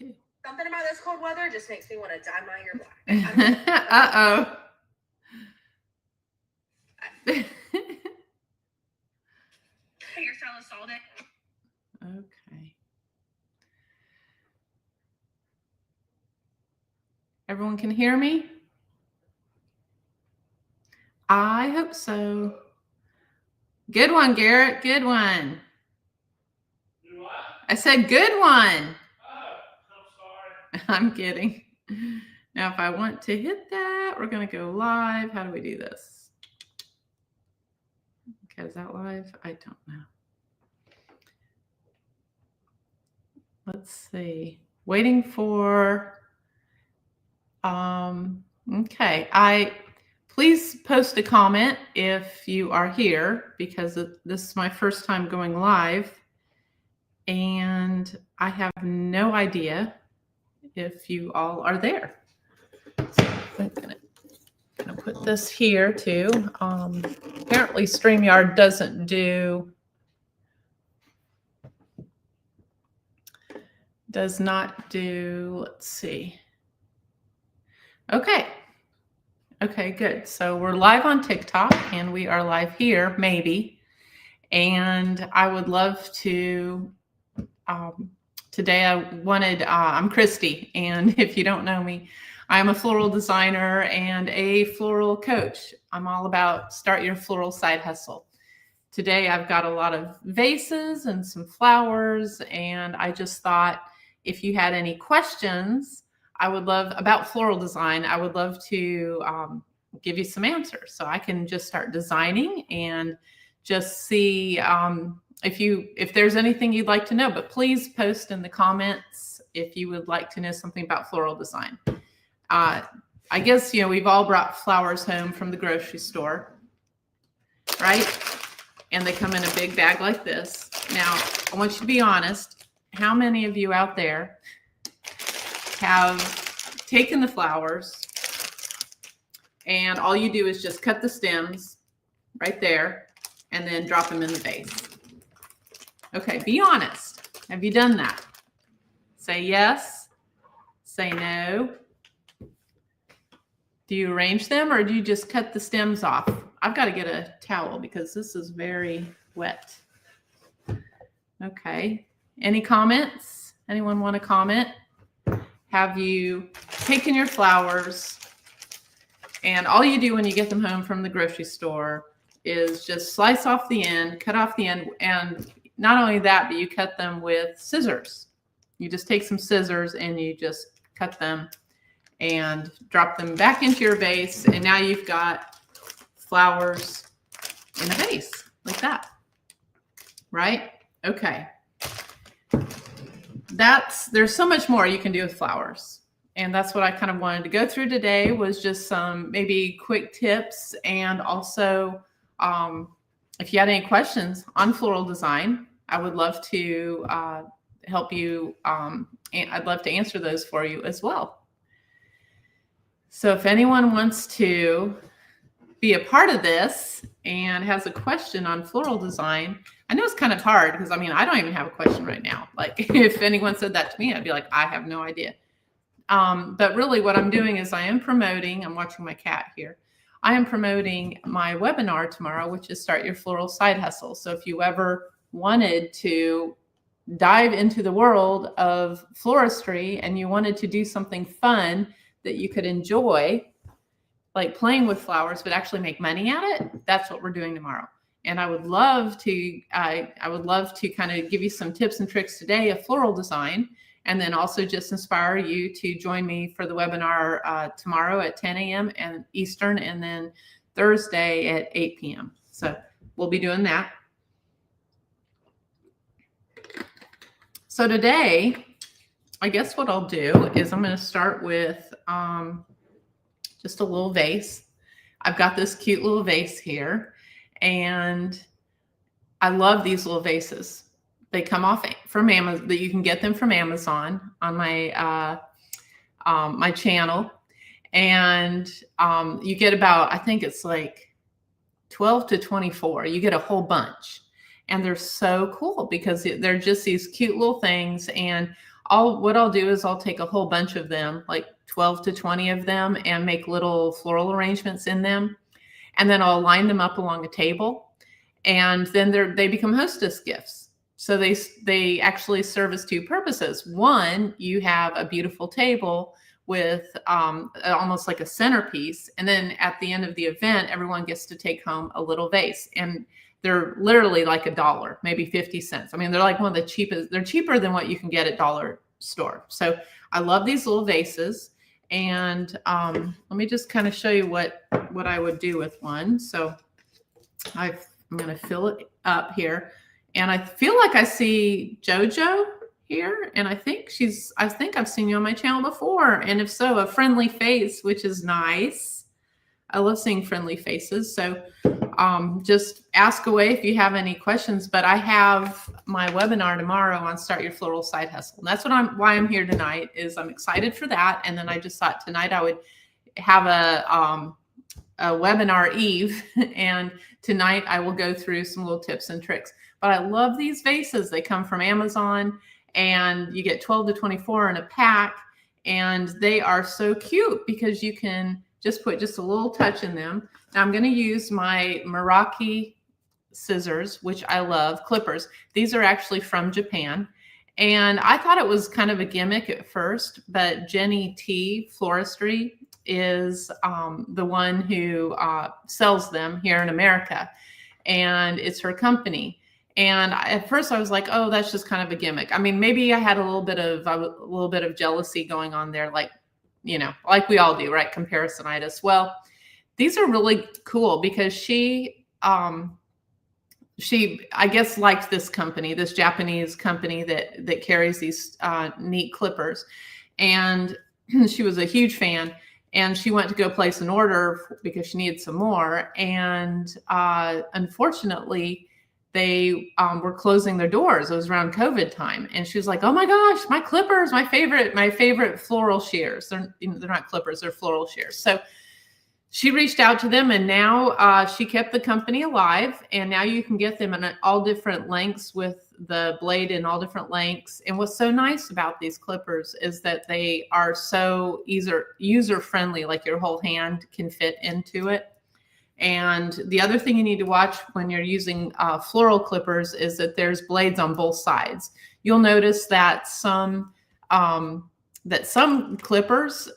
too. Something about this cold weather just makes me want to dye my hair black. Uh-oh. Hairstylist all day. Okay. Everyone can hear me? I hope so. Good one, Garrett. Good one. Do what? I said good one. Oh, I'm sorry. I'm kidding. Now, if I want to hit that, we're going to go live. How do we do this? Okay, is that live? I don't know. Let's see. Waiting for, okay. Please post a comment if you are here, because this is my first time going live and I have no idea if you all are there. So I'm gonna put this here too. Apparently StreamYard does not do, let's see. Okay, good. So we're live on TikTok and we are live here, maybe. And I would love to, today I'm Christy. And if you don't know me, I'm a floral designer and a floral coach. I'm all about start your floral side hustle. Today I've got a lot of vases and some flowers, and I just thought if you had any questions about floral design, I would love to give you some answers. So I can just start designing and just see if there's anything you'd like to know. But please post in the comments if you would like to know something about floral design. I guess, we've all brought flowers home from the grocery store, right? And they come in a big bag like this. Now, I want you to be honest. How many of you out there have taken the flowers and all you do is just cut the stems right there and then drop them in the vase? Okay, be honest. Have you done that? Say yes, say no. Do you arrange them or do you just cut the stems off? I've got to get a towel because this is very wet. Okay, any comments? Anyone want to comment? Have you taken your flowers and all you do when you get them home from the grocery store is just slice off the end, cut off the end, and not only that, but you cut them with scissors. You just take some scissors and you just cut them and drop them back into your vase, and now you've got flowers in a vase like that, right? Okay. There's so much more you can do with flowers. And that's what I kind of wanted to go through today, was just some maybe quick tips. And also, if you had any questions on floral design, I would love to help you. And I'd love to answer those for you as well. So if anyone wants to be a part of this and has a question on floral design, I know it's kind of hard because I don't even have a question right now. Like if anyone said that to me, I'd be like, I have no idea. But really what I'm doing is I'm watching my cat here. I am promoting my webinar tomorrow, which is Start Your Floral Side Hustle. So if you ever wanted to dive into the world of floristry and you wanted to do something fun that you could enjoy, like playing with flowers, but actually make money at it, that's what we're doing tomorrow. And I would love to kind of give you some tips and tricks today of floral design, and then also just inspire you to join me for the webinar tomorrow at 10 a.m. and Eastern, and then Thursday at 8 p.m. So we'll be doing that. So today, I guess what I'll do is I'm going to start with just a little vase. I've got this cute little vase here, and I love these little vases. They come off from Amazon, that you can get them from Amazon on my my channel, and you get about, I think it's like 12 to 24. You get a whole bunch, and they're so cool because they're just these cute little things. And what I'll do is I'll take a whole bunch of them, like 12 to 20 of them, and make little floral arrangements in them. And then I'll line them up along a table. And then they become hostess gifts. So they actually serve as two purposes. One, you have a beautiful table with almost like a centerpiece. And then at the end of the event, everyone gets to take home a little vase. And they're literally like $1, maybe 50 cents. I mean, they're like one of the cheapest. They're cheaper than what you can get at dollar store. So I love these little vases. And let me just kind of show you what I would do with one. So I'm going to fill it up here. And I feel like I see JoJo here. And I think I've seen you on my channel before. And if so, a friendly face, which is nice. I love seeing friendly faces. So just ask away if you have any questions. But I have my webinar tomorrow on Start Your Floral Side Hustle. And that's why I'm here tonight, is I'm excited for that. And then I just thought tonight I would have a webinar eve. And tonight I will go through some little tips and tricks. But I love these vases. They come from Amazon, and you get 12 to 24 in a pack. And they are so cute because you can just put just a little touch in them. Now I'm going to use my Meraki scissors, which I love, clippers. These are actually from Japan. And I thought it was kind of a gimmick at first, but Jenny T Floristry is the one who sells them here in America. And it's her company. And at first I was like, oh, that's just kind of a gimmick. I mean, maybe I had a little bit of jealousy going on there, like we all do, right? Comparisonitis. Well, these are really cool because she, I guess, liked this company, this Japanese company that carries these neat clippers. And she was a huge fan. And she went to go place an order because she needed some more. And unfortunately, they were closing their doors. It was around COVID time. And she was like, oh my gosh, my clippers, my favorite floral shears. They're not clippers, they're floral shears. So she reached out to them, and now she kept the company alive. And now you can get them in all different lengths, with the blade in all different lengths. And what's so nice about these clippers is that they are so user-friendly, like your whole hand can fit into it. And the other thing you need to watch when you're using floral clippers is that there's blades on both sides. You'll notice that some clippers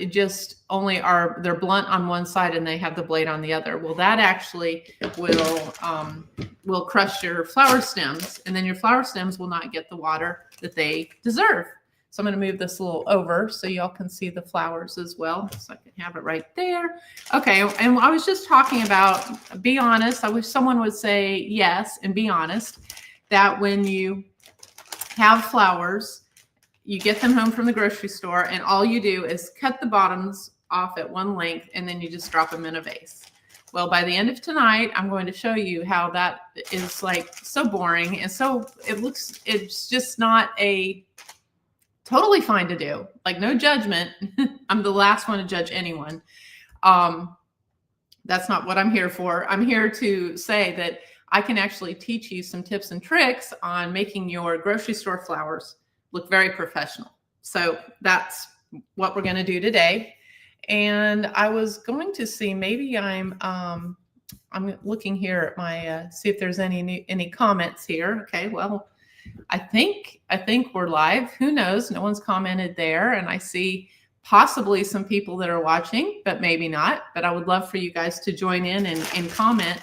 just only they're blunt on one side and they have the blade on the other. Well, that actually will crush your flower stems, and then your flower stems will not get the water that they deserve. So I'm going to move this a little over so y'all can see the flowers as well. So I can have it right there. Okay, and I was just talking about, be honest. I wish someone would say yes and be honest, that when you have flowers, you get them home from the grocery store, and all you do is cut the bottoms off at one length, and then you just drop them in a vase. Well, by the end of tonight, I'm going to show you how that is like so boring. And so it's just not totally fine to do. Like, no judgment. I'm the last one to judge anyone. That's not what I'm here for. I'm here to say that I can actually teach you some tips and tricks on making your grocery store flowers look very professional. So that's what we're going to do today. And I was going to see, maybe I'm looking here at my, see if there's any comments here. Okay. Well, I think we're live. Who knows? No one's commented there. And I see possibly some people that are watching, but maybe not. But I would love for you guys to join in and comment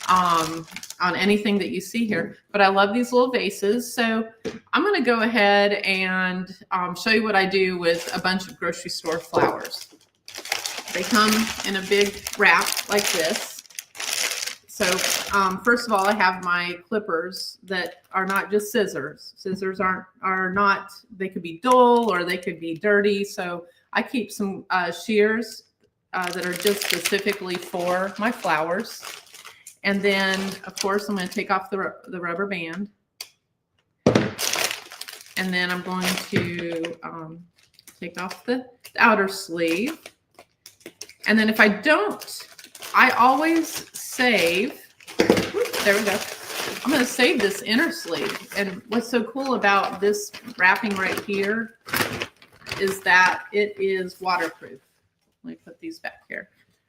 on anything that you see here. But I love these little vases. So I'm going to go ahead and show you what I do with a bunch of grocery store flowers. They come in a big wrap like this. So first of all, I have my clippers that are not just scissors. Scissors are not, they could be dull or they could be dirty. So I keep some shears that are just specifically for my flowers. And then, of course, I'm going to take off the rubber band. And then I'm going to take off the outer sleeve. And then if I don't, I always save, there we go. I'm going to save this inner sleeve. And what's so cool about this wrapping right here is that it is waterproof. Let me put these back here.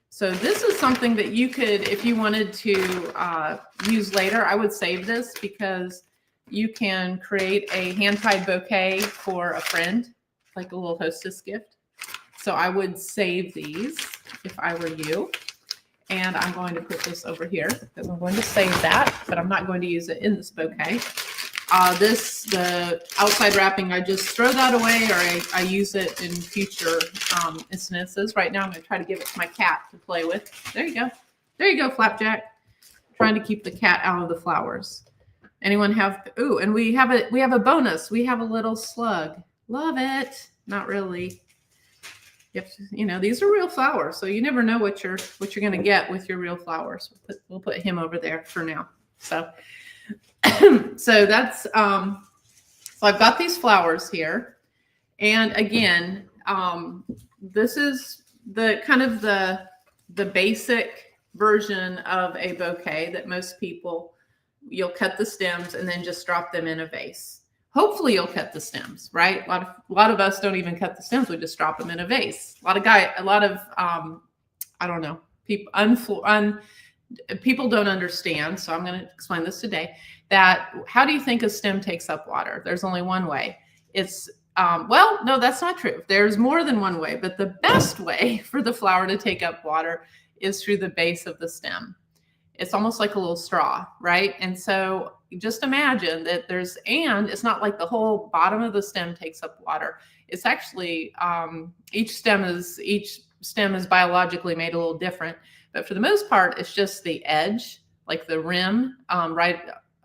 So this is something that you could, if you wanted to use later, I would save this because you can create a hand-tied bouquet for a friend, like a little hostess gift. So I would save these if I were you. And I'm going to put this over here because I'm going to save that, but I'm not going to use it in this bouquet. The outside wrapping, I just throw that away, or I use it in future instances. Right now, I'm going to try to give it to my cat to play with. There you go. There you go, Flapjack. Trying to keep the cat out of the flowers. Anyone have? Ooh, and we have a bonus. We have a little slug. Love it. Not really. You know, these are real flowers, so you never know what you're going to get with your real flowers. We'll put him over there for now. So, so that's so I've got these flowers here, and again, this is the kind of the basic version of a bouquet that most people, you'll cut the stems and then just drop them in a vase. Hopefully you'll cut the stems, right? A lot of us don't even cut the stems. We just drop them in a vase. I don't know, people don't understand. So I'm going to explain this today. That how do you think a stem takes up water? There's only one way. It's well, no, that's not true. There's more than one way, but the best way for the flower to take up water is through the base of the stem. It's almost like a little straw, right? And so just imagine that it's not like the whole bottom of the stem takes up water. It's actually, each stem is biologically made a little different, but for the most part, it's just the edge, like the rim,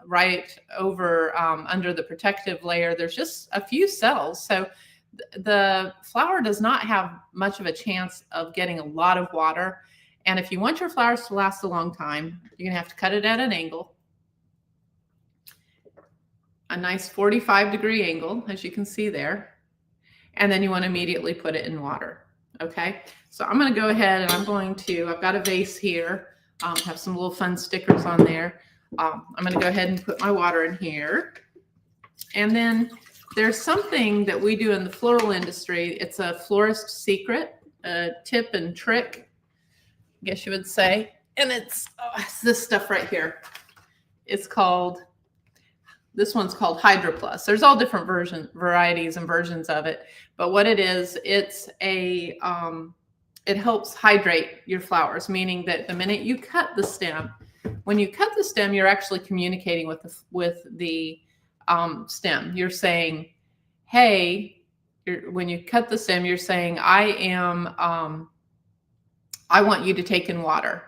right over under the protective layer. There's just a few cells. So the flower does not have much of a chance of getting a lot of water. And if you want your flowers to last a long time, you're going to have to cut it at an angle. A nice 45-degree angle, as you can see there. And then you want to immediately put it in water. Okay, so I'm going to go ahead and I've got a vase here. Have some little fun stickers on there. I'm going to go ahead and put my water in here. And then there's something that we do in the floral industry. It's a florist secret, a tip and trick, I guess you would say. And it's this stuff right here. This one's called Hydro Plus. There's all different varieties and versions of it. But what it is, it helps hydrate your flowers, meaning that the minute you cut the stem, when you cut the stem, you're actually communicating with the stem. You're saying, hey, when you cut the stem, you're saying, I want you to take in water.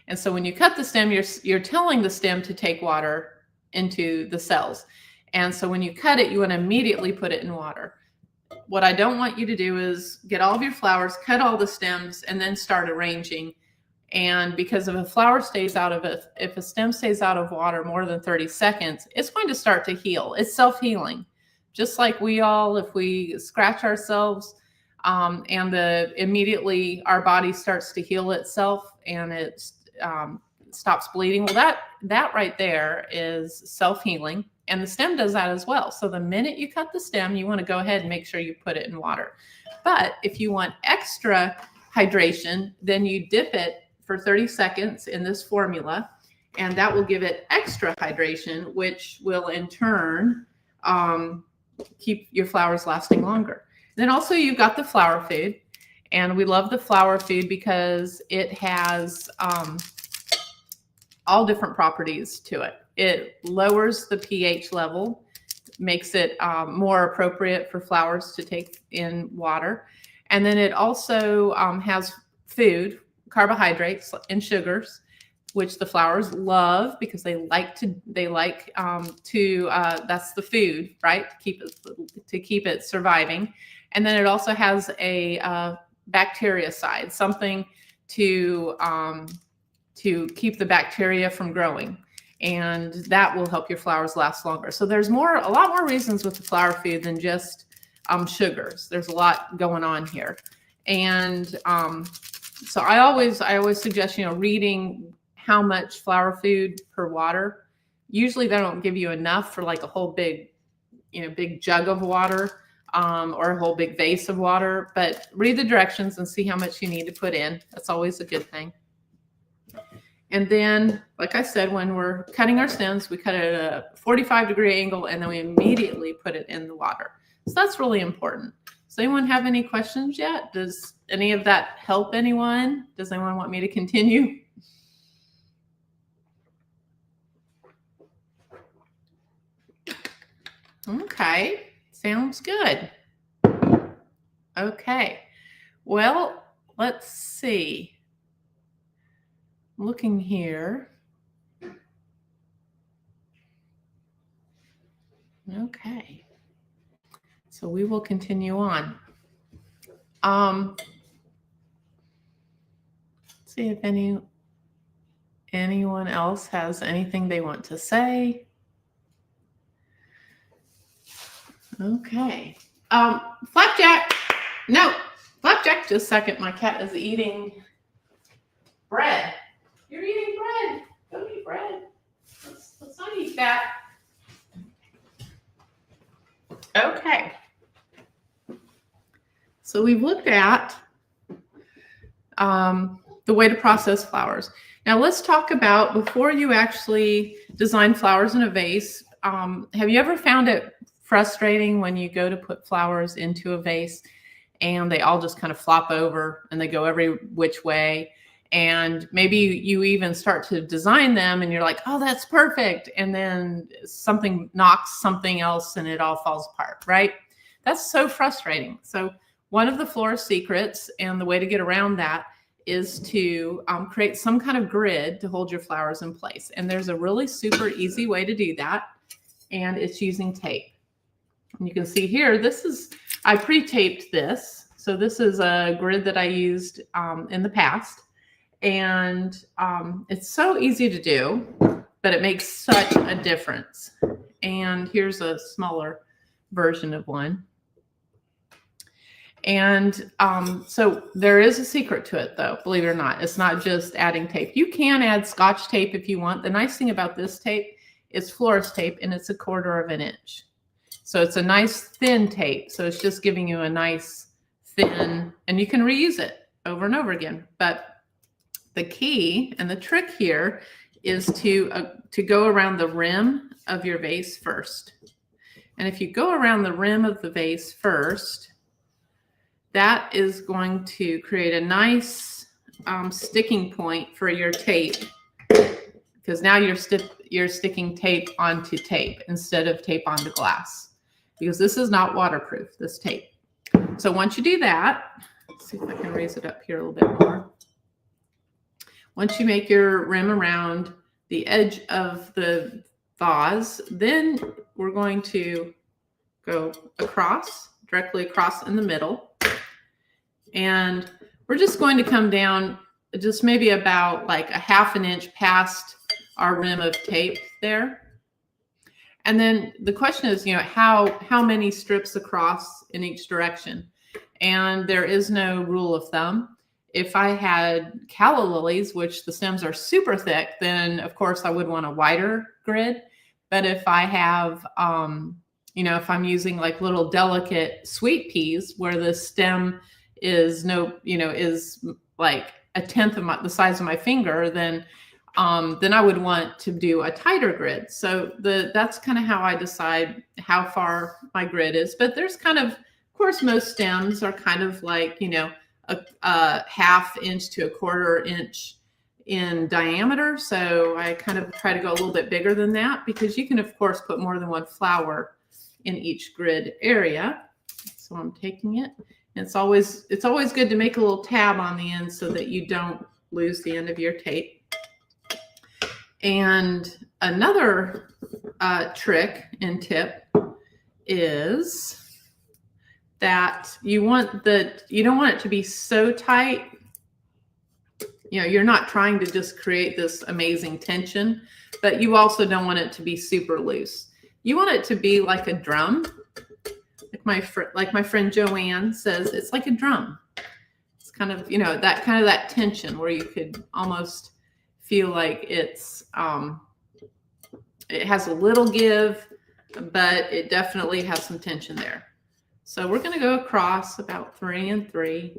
And so when you cut the stem, you're telling the stem to take water into the cells. And so when you cut it, you want to immediately put it in water. What I don't want you to do is get all of your flowers, cut all the stems, and then start arranging. And because if a stem stays out of water more than 30 seconds, it's going to start to heal. It's self-healing. Just like if we scratch ourselves, and immediately our body starts to heal itself and it stops bleeding. Well, that right there is self-healing, and the stem does that as well. So the minute you cut the stem, you want to go ahead and make sure you put it in water. But if you want extra hydration, then you dip it for 30 seconds in this formula, and that will give it extra hydration, which will in turn keep your flowers lasting longer. Then also you've got the flower food, and we love the flower food because it has all different properties to it. It lowers the pH level, makes it more appropriate for flowers to take in water. And then it also has food, carbohydrates and sugars, which the flowers love because that's the food, right? To keep it surviving. And then it also has a bacteria side, something to keep the bacteria from growing. And that will help your flowers last longer. So there's a lot more reasons with the flower food than just sugars. There's a lot going on here. And so I always suggest, reading how much flower food per water Usually they don't give you enough for like a whole big, big jug of water, or a whole big vase of water, but read the directions and see how much you need to put in. That's always a good thing. And then, like I said, when we're cutting our stems, we cut it at a 45-degree angle, and then we immediately put it in the water. So that's really important. Does anyone have any questions yet? Does any of that help anyone? Does anyone want me to continue? Okay, sounds good. Okay, well, let's see. Looking here. Okay, so we will continue on. See if anyone else has anything they want to say. Okay. Flapjack. No, Flapjack, just a second. My cat is eating bread. You're eating bread. Don't eat bread. Let's not eat that. Okay. So we've looked at the way to process flowers. Now let's talk about, before you actually design flowers in a vase, have you ever found it frustrating when you go to put flowers into a vase and they all just kind of flop over and they go every which way? And maybe you even start to design them and you're like, oh, that's perfect. And then something knocks something else and it all falls apart, right? That's so frustrating. So one of the florist secrets and the way to get around that is to create some kind of grid to hold your flowers in place. And there's a really super easy way to do that. And it's using tape. And you can see here, I pre-taped this. So this is a grid that I used in the past. And it's so easy to do, but it makes such a difference. And here's a smaller version of one. And so there is a secret to it, though, believe it or not. It's not just adding tape. You can add Scotch tape if you want. The nice thing about this tape is florist tape, and it's 1/4 inch. So it's a nice thin tape. So it's just giving you a nice thin, and you can reuse it over and over again. But the key and the trick here is to go around the rim of your vase first. And if you go around the rim of the vase first, that is going to create a nice sticking point for your tape, because now you're sticking tape onto tape instead of tape onto glass, because this is not waterproof, this tape. So once you do that, let's see if I can raise it up here a little bit more. Once you make your rim around the edge of the vase, then we're going to go across, directly across in the middle. And we're just going to come down just maybe about like 1/2 inch past our rim of tape there. And then the question is, how many strips across in each direction? And there is no rule of thumb. If I had calla lilies, which the stems are super thick, then of course I would want a wider grid. But if I have, if I'm using like little delicate sweet peas where the stem is is like 1/10 of the size of my finger, then I would want to do a tighter grid. So that's kind of how I decide how far my grid is. But there's of course, most stems are kind of like, a 1/2 inch to 1/4 inch in diameter. So I kind of try to go a little bit bigger than that, because you can, of course, put more than one flower in each grid area. So I'm taking it. It's always good to make a little tab on the end so that you don't lose the end of your tape. And another trick and tip is that you don't want it to be so tight. You're not trying to just create this amazing tension, but you also don't want it to be super loose. You want it to be like a drum. Like my friend Joanne says, it's like a drum. It's kind of, that tension where you could almost feel like it's It has a little give, but it definitely has some tension there. So we're going to go across about 3 and 3.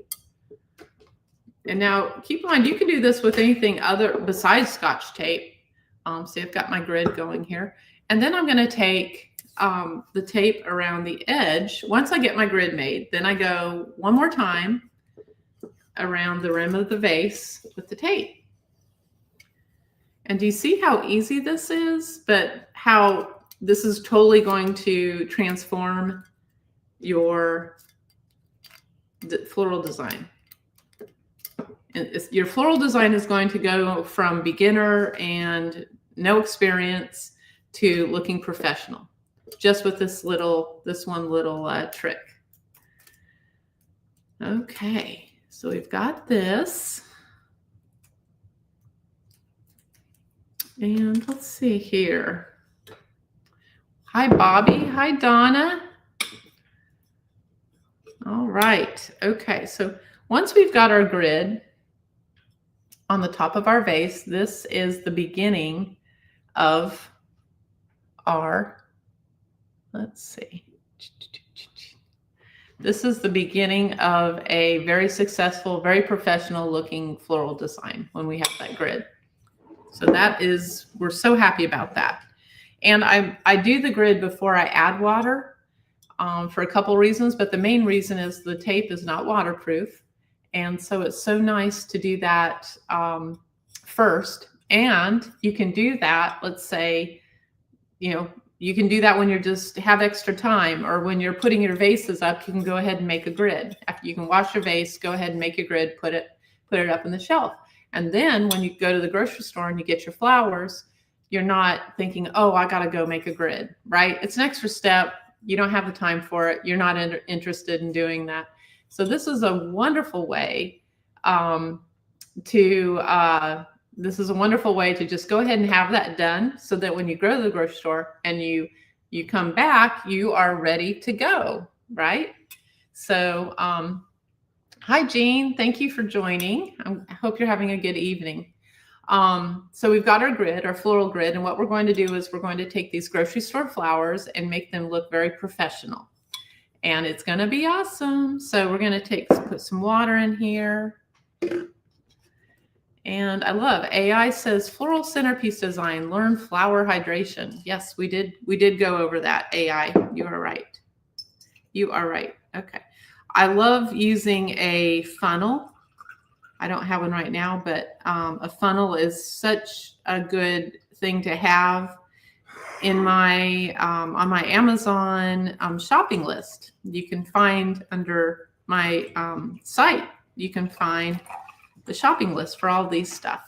And now keep in mind, you can do this with anything other besides Scotch tape. See, I've got my grid going here. And then I'm going to take the tape around the edge. Once I get my grid made, then I go one more time around the rim of the vase with the tape. And do you see how easy this is? But how this is totally going to transform your floral design. Your floral design is going to go from beginner and no experience to looking professional, just with this one little trick. Okay, so we've got this. And let's see here. Hi, Bobby. Hi, Donna. All right. Okay, so once we've got our grid on the top of our vase, this is the beginning of our, let's see. This is the beginning of a very successful, very professional looking floral design when we have that grid. So that is, we're so happy about that. And I do the grid before I add water for a couple reasons, but the main reason is the tape is not waterproof. And so it's so nice to do that first. And you can do that, let's say, you can do that when you're just have extra time, or when you're putting your vases up, you can go ahead and make a grid. After you can wash your vase, go ahead and make your grid, put it up on the shelf. And then when you go to the grocery store and you get your flowers, you're not thinking, oh, I got to go make a grid, right? It's an extra step. You don't have the time for it. You're not interested in doing that. So this is a wonderful way this is a wonderful way to just go ahead and have that done, so that when you go to the grocery store and you come back, you are ready to go, right? So hi, Jean. Thank you for joining. I hope you're having a good evening. So we've got our grid, our floral grid, and what we're going to do is we're going to take these grocery store flowers and make them look very professional. And it's going to be awesome. So we're going to put some water in here. And I love AI says floral centerpiece design, learn flower hydration. Yes, we did go over that, AI. You are right. You are right. Okay. I love using a funnel. I don't have one right now, but a funnel is such a good thing to have in my on my Amazon shopping list. You can find under my site, you can find the shopping list for all these stuff.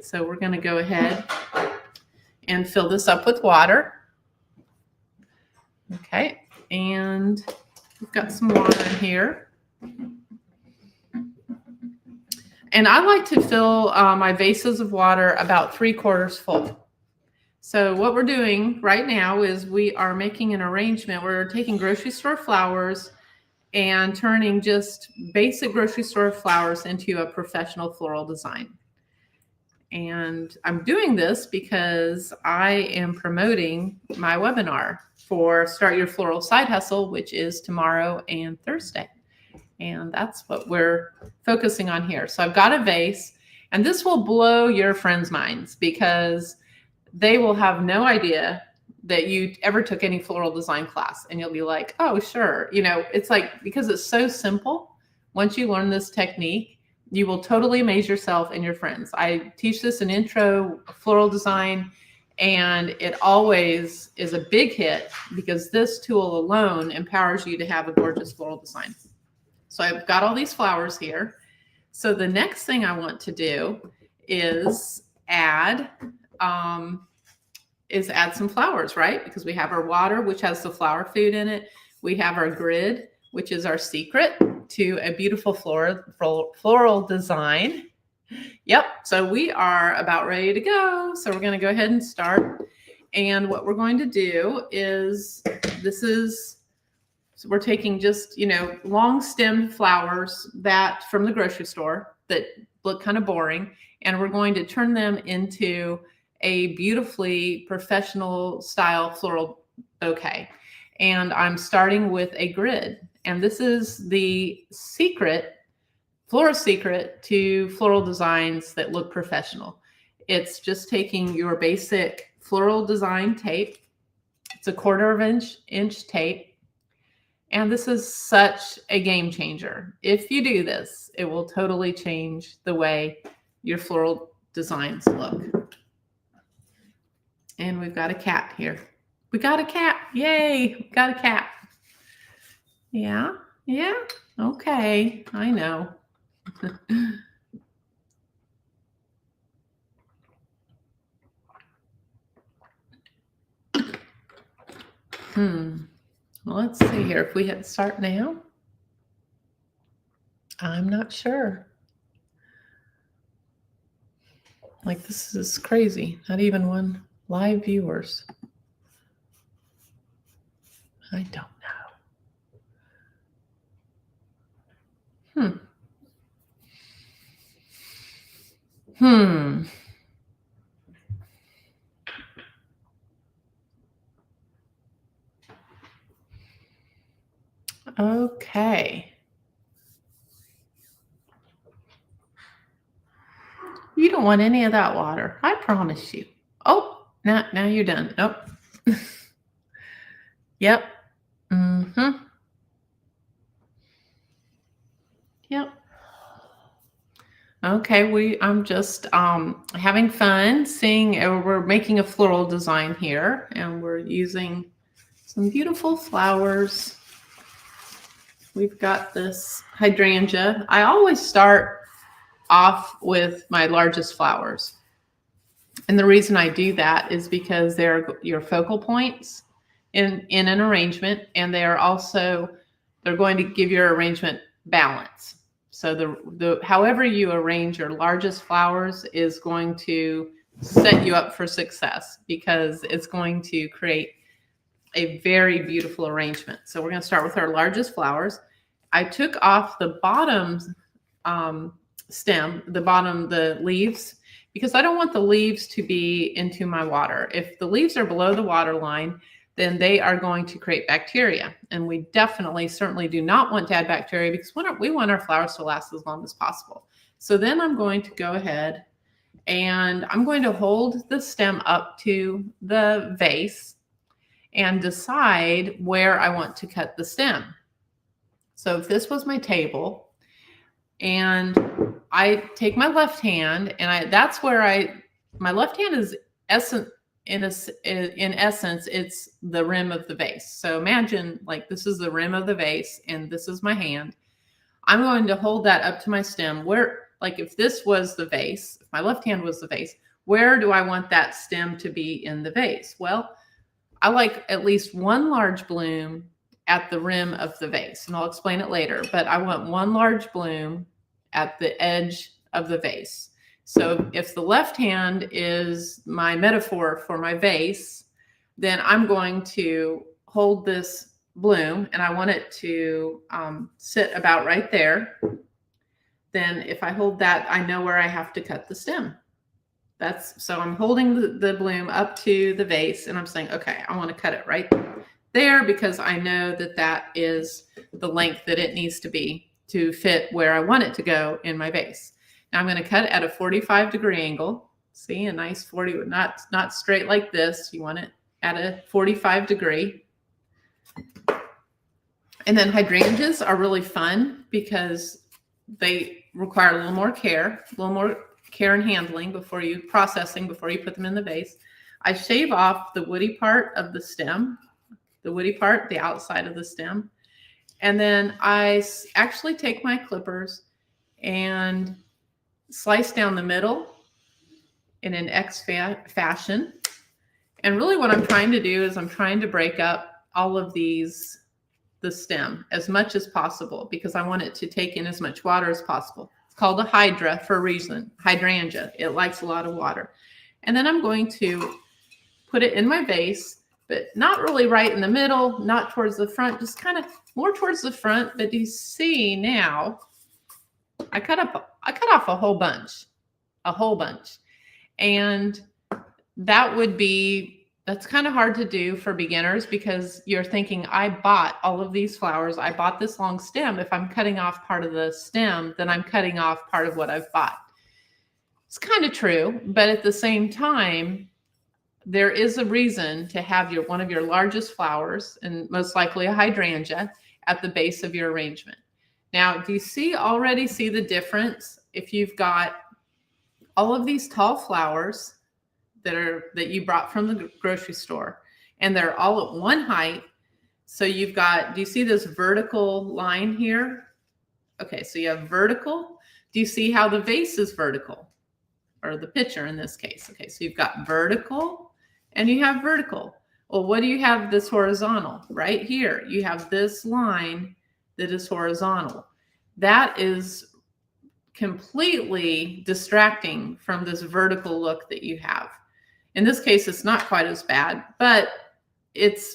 So we're going to go ahead and fill this up with water. Okay, and we've got some water in here. And I like to fill my vases of water about 3/4 full. So what we're doing right now is we are making an arrangement. We're taking grocery store flowers and turning just basic grocery store flowers into a professional floral design. And I'm doing this because I am promoting my webinar for Start Your Floral Side Hustle, which is tomorrow and Thursday. And that's what we're focusing on here. So I've got a vase, and this will blow your friends' minds because they will have no idea that you ever took any floral design class, and you'll be like, oh, sure. It's like, because it's so simple, once you learn this technique, you will totally amaze yourself and your friends. I teach this in intro floral design, and it always is a big hit because this tool alone empowers you to have a gorgeous floral design. So I've got all these flowers here. So the next thing I want to do is add some flowers, right? Because we have our water, which has the flower food in it. We have our grid, which is our secret to a beautiful floral design. Yep. So we are about ready to go. So we're going to go ahead and start. And what we're going to do is, so we're taking just, long stemmed flowers that from the grocery store that look kind of boring. And we're going to turn them into a beautifully professional style floral bouquet. And I'm starting with a grid. And this is the secret, florist secret to floral designs that look professional. It's just taking your basic floral design tape. It's a 1/4 inch tape. And this is such a game changer. If you do this, it will totally change the way your floral designs look. And we've got a cat here. We got a cat. Yay, we got a cat. Yeah, yeah, okay, I know. Well, let's see here. If we hit start now, I'm not sure. Like, this is crazy. Not even one live viewers. I don't know. Okay. You don't want any of that water. I promise you. Oh, now you're done. Nope. Yep. Yep. Okay, I'm just having fun seeing, we're making a floral design here, and we're using some beautiful flowers. We've got this hydrangea. I always start off with my largest flowers. And the reason I do that is because they're your focal points in an arrangement, and they're going to give your arrangement balance. So the however you arrange your largest flowers is going to set you up for success, because it's going to create a very beautiful arrangement. So we're going to start with our largest flowers. I took off the bottom stem, the leaves, because I don't want the leaves to be into my water. If the leaves are below the water line, then they are going to create bacteria. And we certainly do not want to add bacteria, because we want our flowers to last as long as possible. So then I'm going to go ahead and I'm going to hold the stem up to the vase and decide where I want to cut the stem. So if this was my table, and I take my left hand, and my left hand is in essence, it's the rim of the vase. So imagine, like, this is the rim of the vase and this is my hand. I'm going to hold that up to my stem. Like, if this was the vase, if my left hand was the vase, where do I want that stem to be in the vase? Well, I like at least one large bloom at the rim of the vase, and I'll explain it later, but I want one large bloom at the edge of the vase. So if the left hand is my metaphor for my vase, then I'm going to hold this bloom, and I want it to sit about right there. Then if I hold that, I know where I have to cut the stem. So I'm holding the bloom up to the vase, and I'm saying, okay, I want to cut it right there, because I know that is the length that it needs to be to fit where I want it to go in my vase. Now I'm going to cut it at a 45-degree angle. See, a nice 40, not straight like this. You want it at a 45-degree. And then hydrangeas are really fun because they require a little more care and handling before you put them in the vase. I shave off the woody part of the stem, the outside of the stem. And then I actually take my clippers and slice down the middle in an X fashion. And really what I'm trying to do is I'm trying to break up all of the stem as much as possible, because I want it to take in as much water as possible. It's called a hydra for a reason, hydrangea. It likes a lot of water. And then I'm going to put it in my vase, but not really right in the middle, not towards the front, just kind of more towards the front. But you see now, I cut off a whole bunch. And that's kind of hard to do for beginners because you're thinking, I bought all of these flowers. I bought this long stem. If I'm cutting off part of the stem, then I'm cutting off part of what I've bought. It's kind of true, but at the same time, there is a reason to have one of your largest flowers, and most likely a hydrangea, at the base of your arrangement. Now, do you already see the difference? If you've got all of these tall flowers that you brought from the grocery store, and they're all at one height. So do you see this vertical line here? Okay, so you have vertical. Do you see how the vase is vertical? Or the pitcher in this case. Okay, so you've got vertical and you have vertical. Well, what do you have this horizontal? Right here, you have this line that is horizontal. That is completely distracting from this vertical look that you have. In this case, it's not quite as bad, but it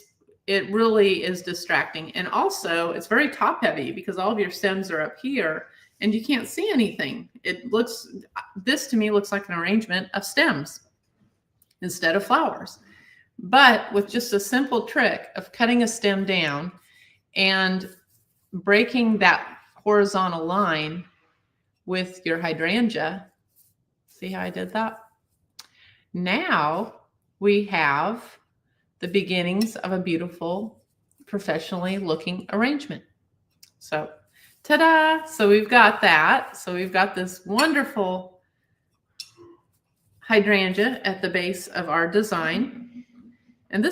really is distracting. And also, it's very top heavy because all of your stems are up here and you can't see anything. This to me looks like an arrangement of stems instead of flowers. But with just a simple trick of cutting a stem down and breaking that horizontal line with your hydrangea, see how I did that? Now we have the beginnings of a beautiful, professionally looking arrangement. So, ta-da! So we've got that. So we've got this wonderful hydrangea at the base of our design. And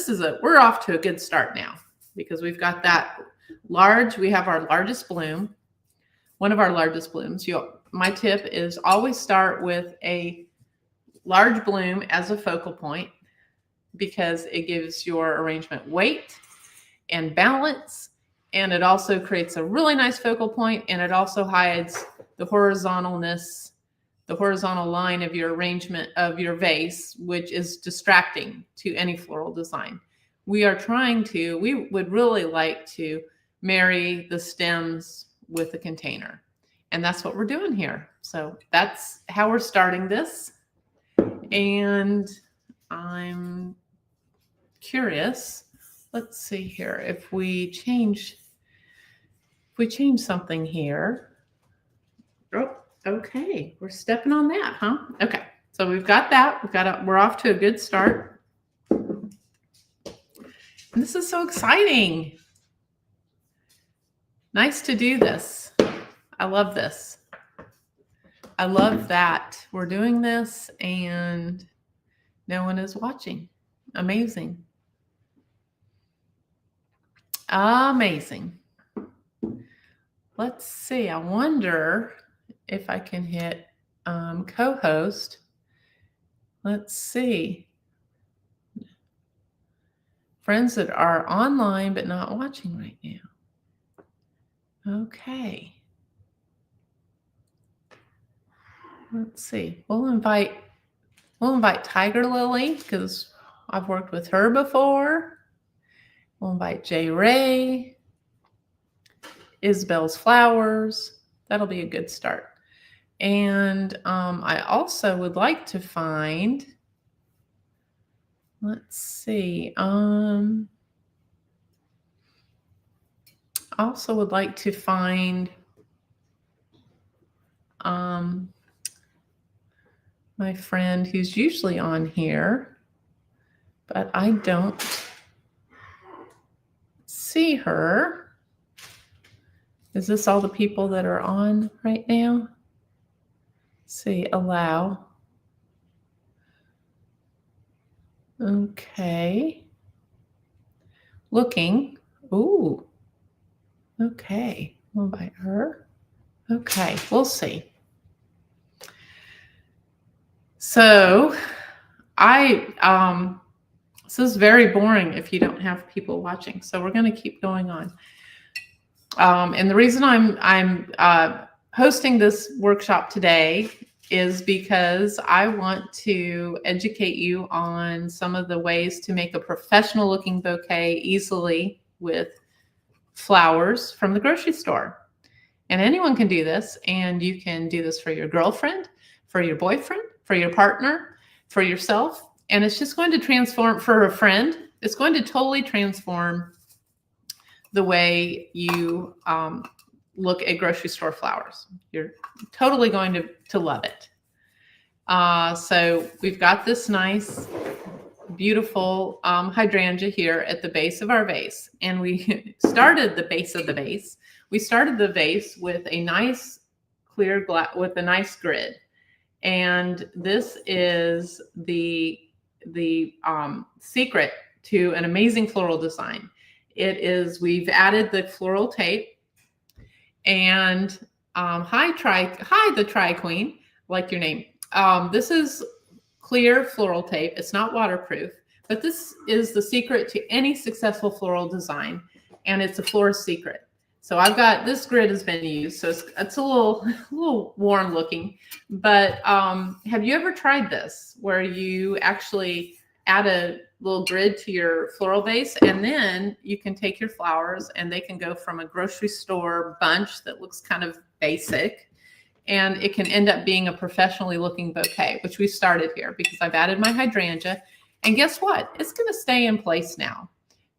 we're off to a good start now because we've got that we have our largest bloom, one of our largest blooms. My tip is always start with a large bloom as a focal point because it gives your arrangement weight and balance, and it also creates a really nice focal point, and it also hides the horizontalness, the horizontal line of your arrangement of your vase, which is distracting to any floral design. We would really like to marry the stems with the container, and that's what we're doing here. So that's how we're starting this. And I'm curious, let's see here, if we change something here. Oh, okay, we're stepping on that, huh? Okay, so we've got that. We're off to a good start. And this is so exciting. Nice to do this. I love this. I love that we're doing this and no one is watching. Amazing. Amazing. Let's see. I wonder if I can hit co-host. Let's see. Friends that are online but not watching right now. Okay. Let's see. We'll invite Tiger Lily because I've worked with her before. We'll invite J. Ray, Isabel's Flowers. That'll be a good start. And I also would like to find, let's see. I also would like to find my friend who's usually on here, but I don't see her. Is this all the people that are on right now? Let's see, allow. Okay. Looking. Ooh. Okay. We'll invite her. Okay, we'll see. So this is very boring if you don't have people watching. So we're going to keep going on. And the reason I'm hosting this workshop today is because I want to educate you on some of the ways to make a professional looking bouquet easily with flowers from the grocery store. And anyone can do this, and you can do this for your girlfriend, for your boyfriend, for your partner, for yourself, And it's just going to transform for a friend. It's going to totally transform the way you look at grocery store flowers. You're totally going to love it. So we've got this nice, beautiful hydrangea here at the base of our vase. And we started the base of the vase. We started the vase with a nice clear glass, with a nice grid. And this is the secret to an amazing floral design. It is, we've added the floral tape. And hi the Tri Queen, like your name. This is clear floral tape. It's not waterproof, but this is the secret to any successful floral design, and it's a florist secret. So I've got, this grid has been used, so it's a little worn looking, but have you ever tried this where you actually add a little grid to your floral vase, and then you can take your flowers and they can go from a grocery store bunch that looks kind of basic, and it can end up being a professionally looking bouquet, which we started here because I've added my hydrangea. And guess what? It's going to stay in place now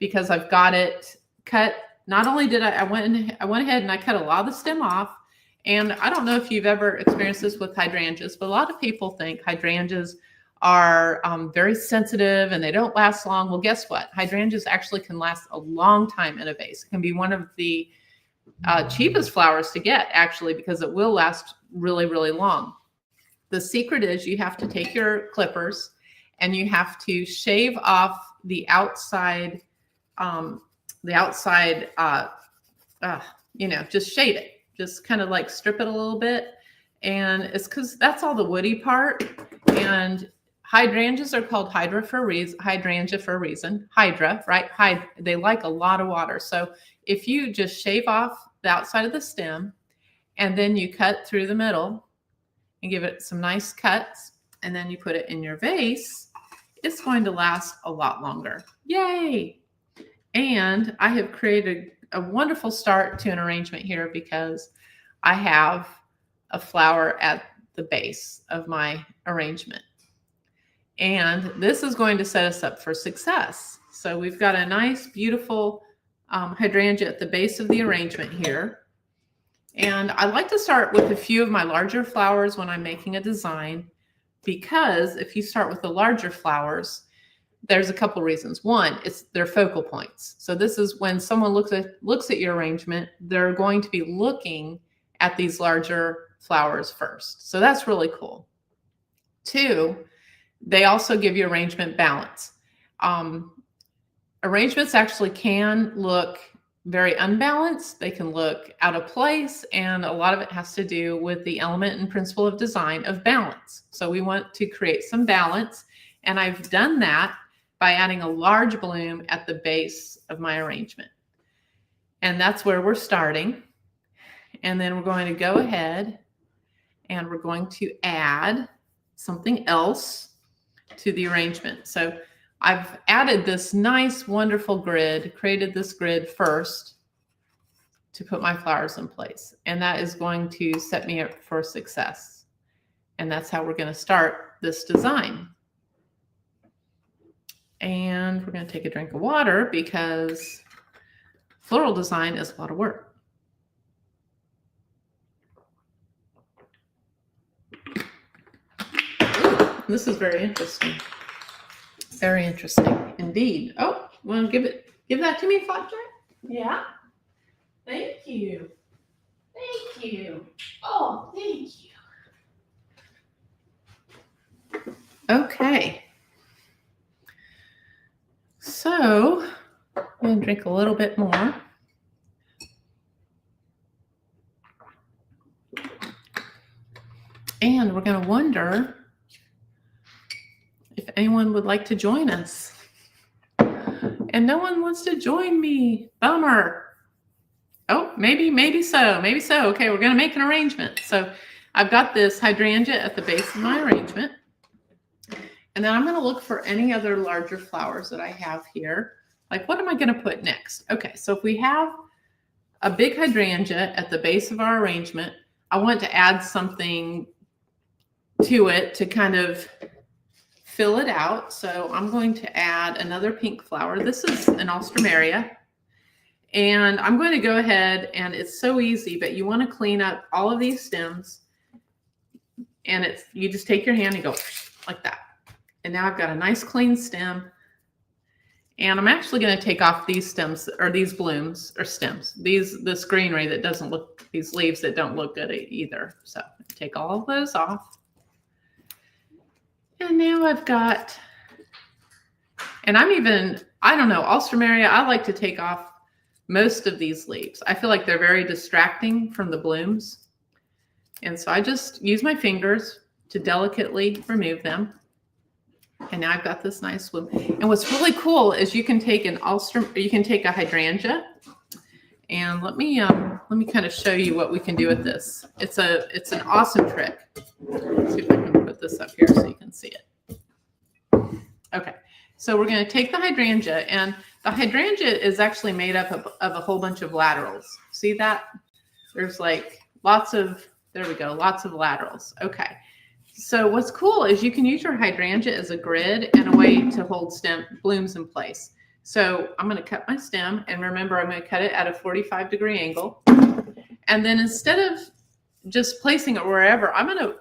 because I've got it cut. Not only did I went ahead and I cut a lot of the stem off. And I don't know if you've ever experienced this with hydrangeas, but a lot of people think hydrangeas are very sensitive and they don't last long. Well, guess what? Hydrangeas actually can last a long time in a vase. It can be one of the cheapest flowers to get, actually, because it will last really, really long. The secret is you have to take your clippers and you have to shave off the outside, just shave it. Just kind of like strip it a little bit. And it's because that's all the woody part. And hydrangeas are called hydrangea for a reason. Hydra, right? They like a lot of water. So if you just shave off the outside of the stem and then you cut through the middle and give it some nice cuts, and then you put it in your vase, it's going to last a lot longer. Yay! And I have created a wonderful start to an arrangement here because I have a flower at the base of my arrangement. And this is going to set us up for success. So we've got a nice, beautiful hydrangea at the base of the arrangement here. And I like to start with a few of my larger flowers when I'm making a design, because if you start with the larger flowers, there's a couple reasons. One, it's their focal points. So this is when someone looks at your arrangement, they're going to be looking at these larger flowers first. So that's really cool. Two, they also give you arrangement balance. Arrangements actually can look very unbalanced. They can look out of place, and a lot of it has to do with the element and principle of design of balance. So we want to create some balance, and I've done that by adding a large bloom at the base of my arrangement. And that's where we're starting. And then we're going to go ahead and we're going to add something else to the arrangement. So I've added this nice, wonderful grid, created this grid first to put my flowers in place. And that is going to set me up for success. And that's how we're going to start this design. And we're going to take a drink of water because floral design is a lot of work. This is very interesting. Very interesting indeed. Oh, want to give that to me, Flapjack? Yeah. Thank you. Thank you. Oh, thank you. Okay. So I'm going to drink a little bit more. And we're going to wonder if anyone would like to join us. And no one wants to join me. Bummer. Oh, maybe so. Okay, we're going to make an arrangement. So I've got this hydrangea at the base of my arrangement. And then I'm going to look for any other larger flowers that I have here. Like, what am I going to put next? Okay, so if we have a big hydrangea at the base of our arrangement, I want to add something to it to kind of fill it out. So I'm going to add another pink flower. This is an Alstroemeria. And I'm going to go ahead, and it's so easy, but you want to clean up all of these stems. And you just take your hand and go like that. And now I've got a nice clean stem. And I'm actually going to take off these stems, or these blooms, or stems. This greenery that doesn't look, these leaves that don't look good either. So take all of those off. And now I've got, and I don't know, Alstroemeria, I like to take off most of these leaves. I feel like they're very distracting from the blooms. And so I just use my fingers to delicately remove them. And now I've got this nice bloom. And what's really cool is you can take a hydrangea. And let me kind of show you what we can do with this. It's an awesome trick. Let's see if I can put this up here so you can see it. Okay. So we're going to take the hydrangea, and the hydrangea is actually made up of a whole bunch of laterals. See that? There's like there we go, lots of laterals. Okay. So what's cool is you can use your hydrangea as a grid and a way to hold blooms in place. So I'm going to cut my stem, and remember, I'm going to cut it at a 45-degree angle. And then instead of just placing it wherever, I'm going to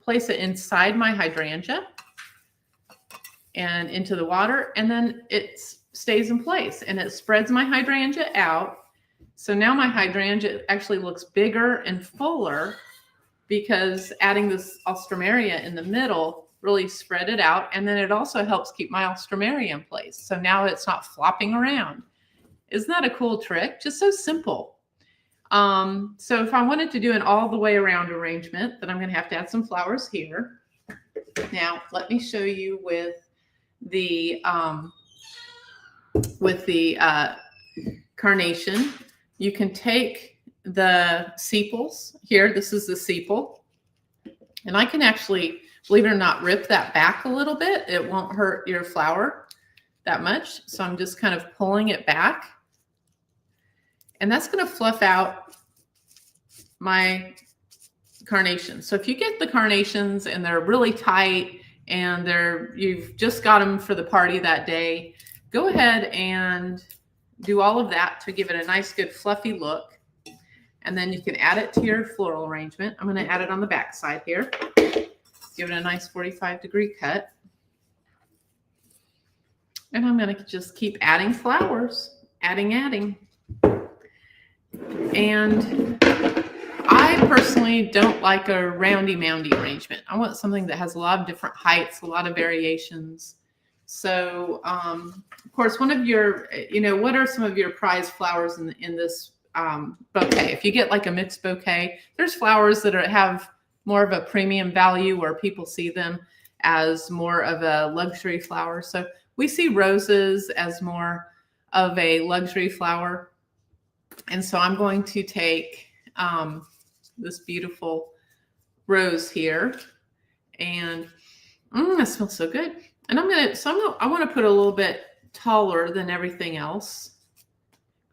place it inside my hydrangea and into the water, and then it stays in place, and it spreads my hydrangea out. So now my hydrangea actually looks bigger and fuller because adding this Alstroemeria in the middle really spread it out, and then it also helps keep my Alstroemeria in place. So now it's not flopping around. Isn't that a cool trick? Just so simple. So if I wanted to do an all the way around arrangement, then I'm going to have to add some flowers here. Now let me show you with the carnation. You can take the sepals here. This is the sepal, and I can actually, believe it or not, rip that back a little bit. It won't hurt your flower that much. So I'm just kind of pulling it back, and that's going to fluff out my carnations. So if you get the carnations and they're really tight and you've just got them for the party that day, go ahead and do all of that to give it a nice, good, fluffy look. And then you can add it to your floral arrangement. I'm going to add it on the back side here. Give it a nice 45-degree cut. And I'm going to just keep adding flowers, adding. And I personally don't like a roundy-moundy arrangement. I want something that has a lot of different heights, a lot of variations. So, of course, one of your, what are some of your prized flowers in this bouquet? If you get like a mixed bouquet, there's flowers that have more of a premium value where people see them as more of a luxury flower. So we see roses as more of a luxury flower. And so I'm going to take this beautiful rose here, and it smells so good. And I want to put a little bit taller than everything else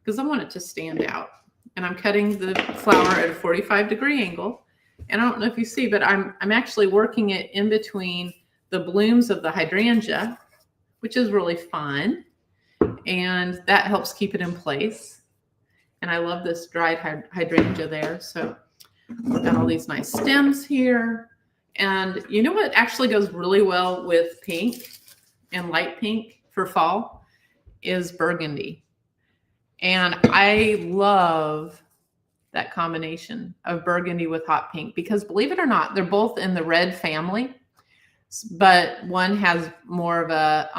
because I want it to stand out. And I'm cutting the flower at a 45-degree angle. And I don't know if you see, but I'm actually working it in between the blooms of the hydrangea, which is really fun. And that helps keep it in place. And I love this dried hydrangea there. So I've got all these nice stems here. And you know what actually goes really well with pink and light pink for fall is burgundy. And I love that combination of burgundy with hot pink because, believe it or not, they're both in the red family, but one has more of a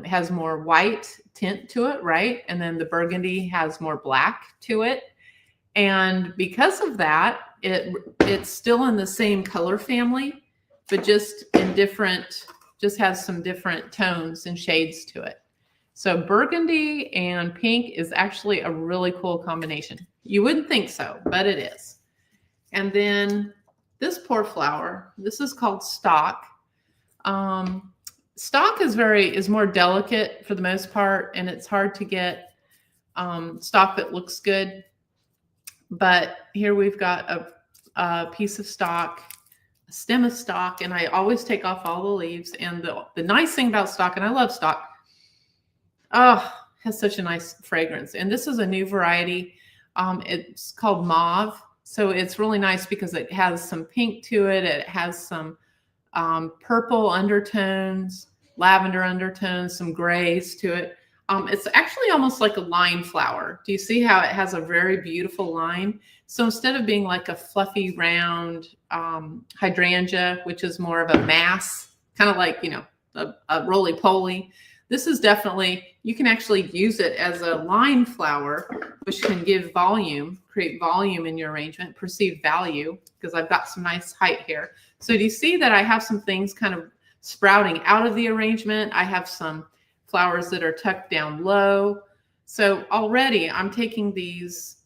has more white tint to it, right? And then the burgundy has more black to it. And because of that, it's still in the same color family, but just has some different tones and shades to it. So burgundy and pink is actually a really cool combination. You wouldn't think so, but it is. And then this poor flower, this is called stock. Stock is more delicate for the most part, and it's hard to get stock that looks good. But here we've got a piece of stock stem of stock, and I always take off all the leaves. And the nice thing about stock, and I love stock, has such a nice fragrance. And this is a new variety. It's called Mauve. So it's really nice because it has some pink to it. It has some purple undertones, lavender undertones, some grays to it. It's actually almost like a line flower. Do you see how it has a very beautiful line? So instead of being like a fluffy round hydrangea, which is more of a mass, kind of like, a roly-poly, this is definitely, you can actually use it as a line flower, which can give volume, create volume in your arrangement, perceived value, because I've got some nice height here. So do you see that I have some things kind of sprouting out of the arrangement? I have some flowers that are tucked down low. So already I'm taking these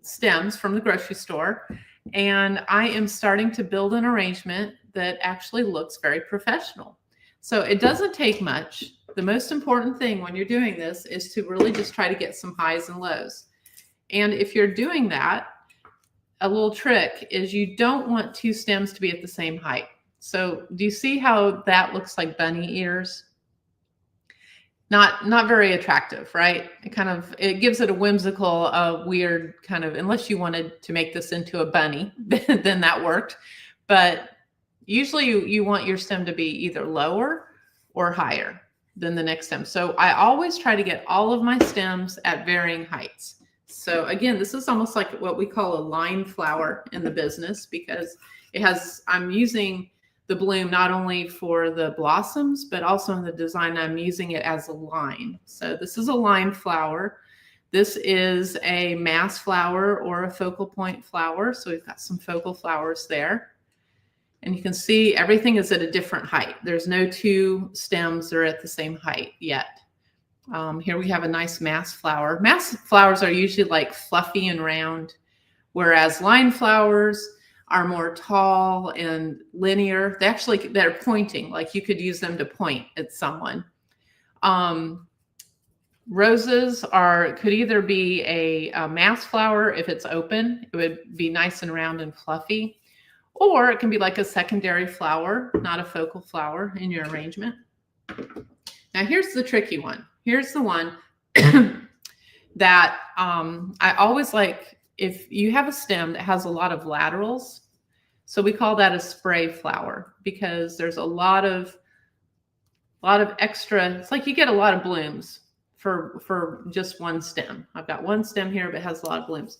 stems from the grocery store and I am starting to build an arrangement that actually looks very professional. So it doesn't take much. The most important thing when you're doing this is to really just try to get some highs and lows. And if you're doing that, a little trick is you don't want two stems to be at the same height. So do you see how that looks like bunny ears? Not very attractive, right? It gives it a whimsical, weird kind of, unless you wanted to make this into a bunny, then that worked. But usually you want your stem to be either lower or higher than the next stem. So I always try to get all of my stems at varying heights. So again, this is almost like what we call a line flower in the business, because I'm using the bloom not only for the blossoms, but also in the design, I'm using it as a line. So this is a line flower. This is a mass flower or a focal point flower. So we've got some focal flowers there. And you can see everything is at a different height. There's no two stems that are at the same height yet. Here we have a nice mass flower. Mass flowers are usually like fluffy and round, whereas line flowers are more tall and linear. They're pointing, like you could use them to point at someone. Roses could either be a mass flower if it's open, it would be nice and round and fluffy, or it can be like a secondary flower, not a focal flower in your arrangement. Now here's the tricky one. Here's the one that I always like. If you have a stem that has a lot of laterals, so we call that a spray flower, because there's a lot of extra, it's like you get a lot of blooms for just one stem. I've got one stem here, but it has a lot of blooms.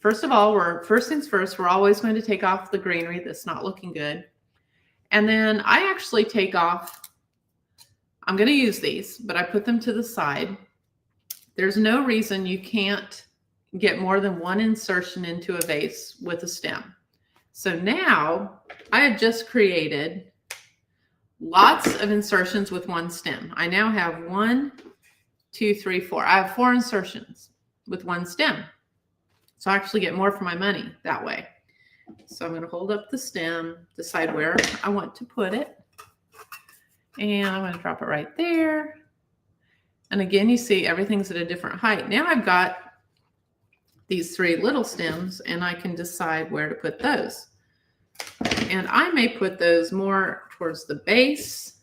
First of all, first things first, we're always going to take off the greenery that's not looking good. And then I actually take off, I'm going to use these, but I put them to the side. There's no reason you can't get more than one insertion into a vase with a stem. So now I have just created lots of insertions with one stem. I now have 1, 2, 3, 4. I have 4 insertions with one stem. So I actually get more for my money that way. So I'm going to hold up the stem, decide where I want to put it. And I'm going to drop it right there. And again, you see everything's at a different height. Now I've got these 3 little stems and I can decide where to put those. And I may put those more towards the base.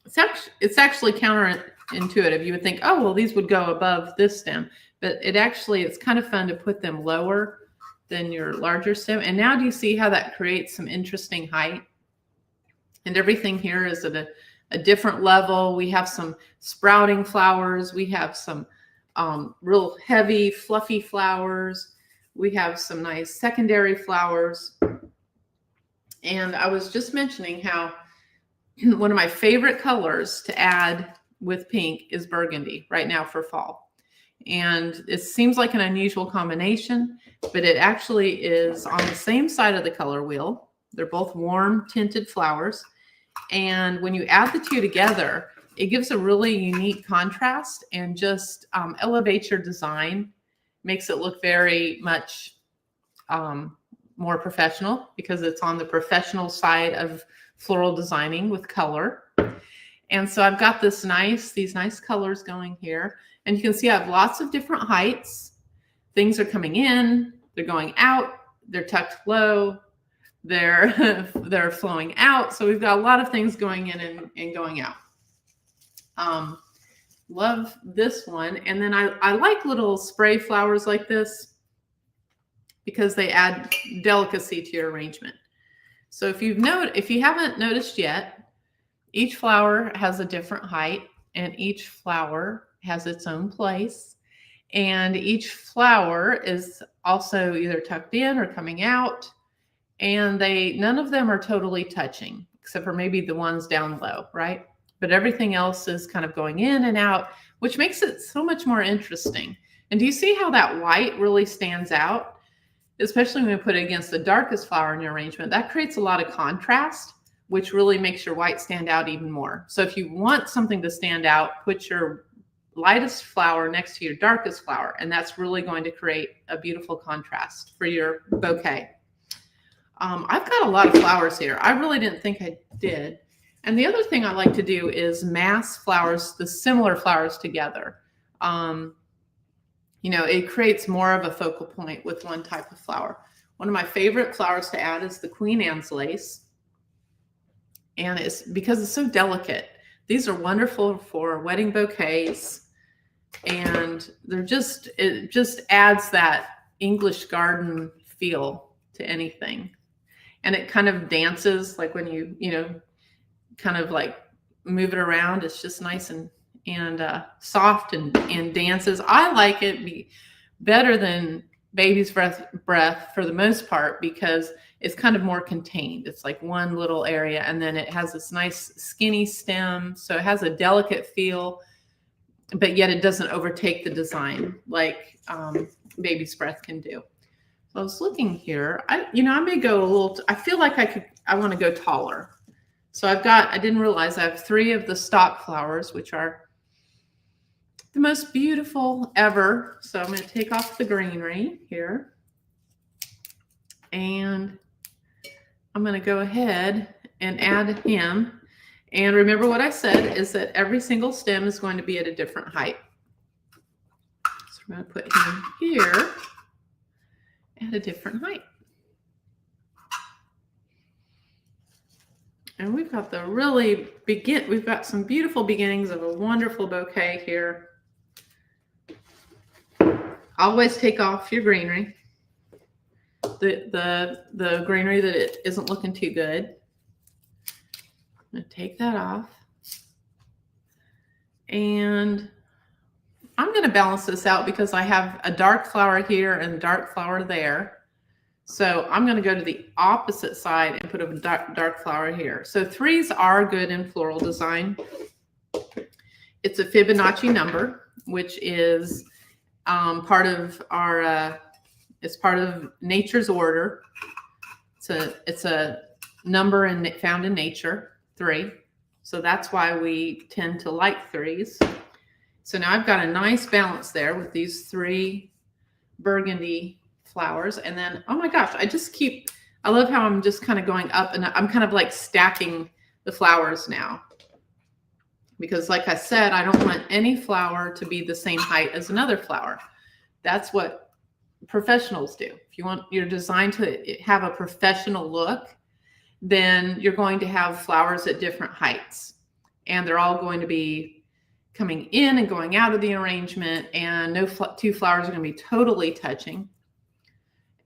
It's actually counterintuitive. You would think, oh, well, these would go above this stem. But it's kind of fun to put them lower than your larger stem. And now do you see how that creates some interesting height? And everything here is at a different level. We have some sprouting flowers. We have some real heavy, fluffy flowers. We have some nice secondary flowers. And I was just mentioning how one of my favorite colors to add with pink is burgundy right now for fall. And it seems like an unusual combination, but it actually is on the same side of the color wheel. They're both warm tinted flowers. And when you add the two together, it gives a really unique contrast and just elevates your design, makes it look very much more professional, because it's on the professional side of floral designing with color. And so I've got these nice colors going here. And you can see I have lots of different heights. Things are coming in, they're going out, they're tucked low. they're flowing out. So we've got a lot of things going in and going out. Love this one. And then I like little spray flowers like this because they add delicacy to your arrangement. So if you haven't noticed yet, each flower has a different height and each flower has its own place. And each flower is also either tucked in or coming out. And none of them are totally touching, except for maybe the ones down low, right? But everything else is kind of going in and out, which makes it so much more interesting. And do you see how that white really stands out? Especially when we put it against the darkest flower in your arrangement, that creates a lot of contrast, which really makes your white stand out even more. So if you want something to stand out, put your lightest flower next to your darkest flower, and that's really going to create a beautiful contrast for your bouquet. I've got a lot of flowers here. I really didn't think I did. And the other thing I like to do is mass flowers, the similar flowers together. It creates more of a focal point with one type of flower. One of my favorite flowers to add is the Queen Anne's lace. And it's because it's so delicate. These are wonderful for wedding bouquets. And it just adds that English garden feel to anything. And it kind of dances, like when you kind of like move it around. It's just nice and soft and dances. I like it better than baby's breath for the most part because it's kind of more contained. It's like one little area, and then it has this nice skinny stem, so it has a delicate feel, but yet it doesn't overtake the design like baby's breath can do. So I was looking here. I may go a little. I feel like I want to go taller. So I didn't realize I have 3 of the stock flowers, which are the most beautiful ever. So I'm going to take off the greenery here. And I'm going to go ahead and add him. And remember what I said is that every single stem is going to be at a different height. So we're going to put him here at a different height. And we've got we've got some beautiful beginnings of a wonderful bouquet here. Always take off your greenery. The greenery that it isn't looking too good. I'm going to take that off. And I'm going to balance this out because I have a dark flower here and a dark flower there. So I'm going to go to the opposite side and put a dark flower here. So 3s are good in floral design. It's a Fibonacci number, which is part of it's part of nature's order. It's a number found in nature, 3. So that's why we tend to like 3s. So now I've got a nice balance there with these 3 burgundy flowers. And then, oh my gosh, I love how I'm just kind of going up and I'm kind of like stacking the flowers now. Because like I said, I don't want any flower to be the same height as another flower. That's what professionals do. If you want your design to have a professional look, then you're going to have flowers at different heights. And they're all going to be coming in and going out of the arrangement. And no 2 flowers are going to be totally touching.